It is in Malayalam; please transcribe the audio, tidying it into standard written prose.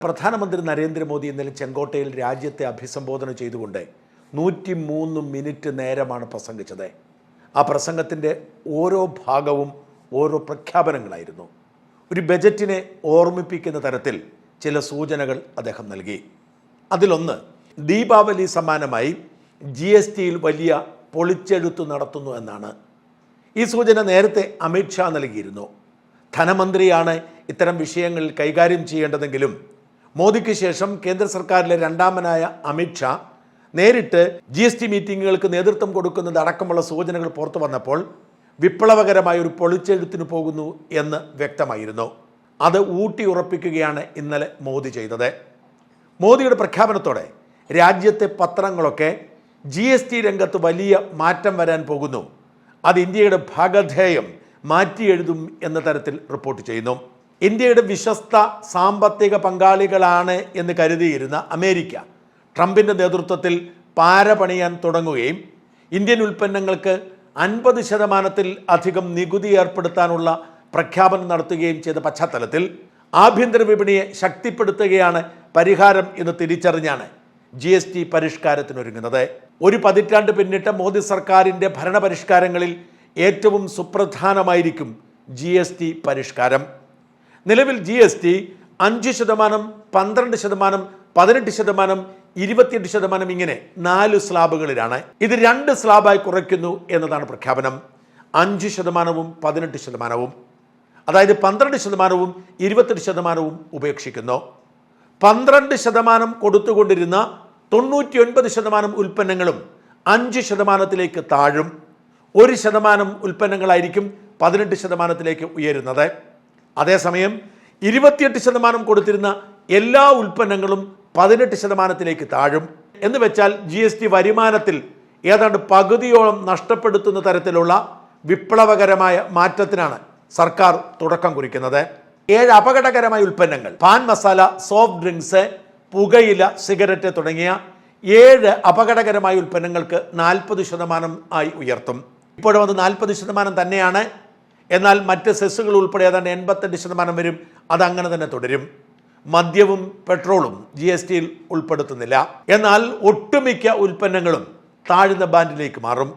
പ്രധാനമന്ത്രി നരേന്ദ്രമോദി ഇന്നലെ ചെങ്കോട്ടയിൽ രാജ്യത്തെ അഭിസംബോധന ചെയ്തുകൊണ്ട് 103 മിനിറ്റ് നേരമാണ് പ്രസംഗിച്ചത്. ആ പ്രസംഗത്തിൻ്റെ ഓരോ ഭാഗവും ഓരോ പ്രഖ്യാപനങ്ങളായിരുന്നു. ഒരു ബജറ്റിനെ ഓർമ്മിപ്പിക്കുന്ന തരത്തിൽ ചില സൂചനകൾ അദ്ദേഹം നൽകി. അതിലൊന്ന്, ദീപാവലി സമ്മാനമായി GSTയിൽ വലിയ പൊളിച്ചെഴുത്തു നടത്തുന്നു എന്നാണ്. ഈ സൂചന നേരത്തെ അമിത്ഷാ നൽകിയിരുന്നു. ധനമന്ത്രിയാണ് ഇത്തരം വിഷയങ്ങളിൽ കൈകാര്യം ചെയ്യേണ്ടതെങ്കിലും മോദിക്ക് ശേഷം കേന്ദ്ര സർക്കാരിലെ രണ്ടാമനായ അമിത്ഷാ നേരിട്ട് GST മീറ്റിങ്ങുകൾക്ക് നേതൃത്വം കൊടുക്കുന്നത് അടക്കമുള്ള സൂചനകൾ പുറത്തു വന്നപ്പോൾ വിപ്ലവകരമായ ഒരു പൊളിച്ചെഴുത്തിന് പോകുന്നു എന്ന് വ്യക്തമായിരുന്നു. അത് ഊട്ടി ഉറപ്പിക്കുകയാണ് ഇന്നലെ മോദി ചെയ്തത്. മോദിയുടെ പ്രഖ്യാപനത്തോടെ രാജ്യത്തെ പത്രങ്ങളൊക്കെ GST രംഗത്ത് വലിയ മാറ്റം വരാൻ പോകുന്നു, അത് ഇന്ത്യയുടെ ഭാഗധേയം മാറ്റി എഴുതും എന്ന തരത്തിൽ റിപ്പോർട്ട് ചെയ്യുന്നു. ഇന്ത്യയുടെ വിശ്വസ്ത സാമ്പത്തിക പങ്കാളികളാണ് എന്ന് കരുതിയിരുന്ന അമേരിക്ക ട്രംപിൻ്റെ നേതൃത്വത്തിൽ പാര പണിയാൻ തുടങ്ങുകയും ഇന്ത്യൻ ഉൽപ്പന്നങ്ങൾക്ക് 50% അധികം നികുതി ഏർപ്പെടുത്താനുള്ള പ്രഖ്യാപനം നടത്തുകയും ചെയ്ത പശ്ചാത്തലത്തിൽ ആഭ്യന്തര വിപണിയെ ശക്തിപ്പെടുത്തുകയാണ് പരിഹാരം എന്ന് തിരിച്ചറിഞ്ഞാണ് GST പരിഷ്കാരത്തിനൊരുങ്ങുന്നത്. ഒരു പതിറ്റാണ്ട് പിന്നിട്ട മോദി സർക്കാരിൻ്റെ ഭരണപരിഷ്കാരങ്ങളിൽ ഏറ്റവും സുപ്രധാനമായിരിക്കും GST പരിഷ്കാരം. നിലവിൽ GST 5%, 12%, 18%, 28% ഇങ്ങനെ 4 സ്ലാബുകളിലാണ്. ഇത് 2 സ്ലാബായി കുറയ്ക്കുന്നു എന്നതാണ് പ്രഖ്യാപനം. 5%, 18%, അതായത് 12%, 28% ഉപേക്ഷിക്കുന്നു. 12% കൊടുത്തുകൊണ്ടിരുന്ന 99% ഉൽപ്പന്നങ്ങളും 5% താഴും. 1% ഉൽപ്പന്നങ്ങളായിരിക്കും 18% ഉയരുന്നത്. അതേസമയം 28% കൊടുത്തിരുന്ന എല്ലാ ഉൽപ്പന്നങ്ങളും 18% താഴും. എന്ന് വെച്ചാൽ GST വരുമാനത്തിൽ ഏതാണ്ട് പകുതിയോളം നഷ്ടപ്പെടുത്തുന്ന തരത്തിലുള്ള വിപ്ലവകരമായ മാറ്റത്തിനാണ് സർക്കാർ തുടക്കം കുറിക്കുന്നത്. 7 അപകടകരമായ ഉൽപ്പന്നങ്ങൾ, പാൻ മസാല, സോഫ്റ്റ് ഡ്രിങ്ക്സ്, പുകയില, സിഗരറ്റ് തുടങ്ങിയ 7 അപകടകരമായ ഉൽപ്പന്നങ്ങൾക്ക് 40% ആയി ഉയർത്തും. ഇപ്പോഴും അത് 40% തന്നെയാണ്. എന്നാൽ മറ്റ് സെസ്സുകൾ ഉൾപ്പെടെ ഏതാണ്ട് 85% വരും. അതങ്ങനെ തന്നെ തുടരും. മദ്യവും പെട്രോളും GSTയിൽ ഉൾപ്പെടുത്തുന്നില്ല. എന്നാൽ ഒട്ടുമിക്ക ഉൽപ്പന്നങ്ങളും താഴ്ന്ന ബാൻഡിലേക്ക് മാറും.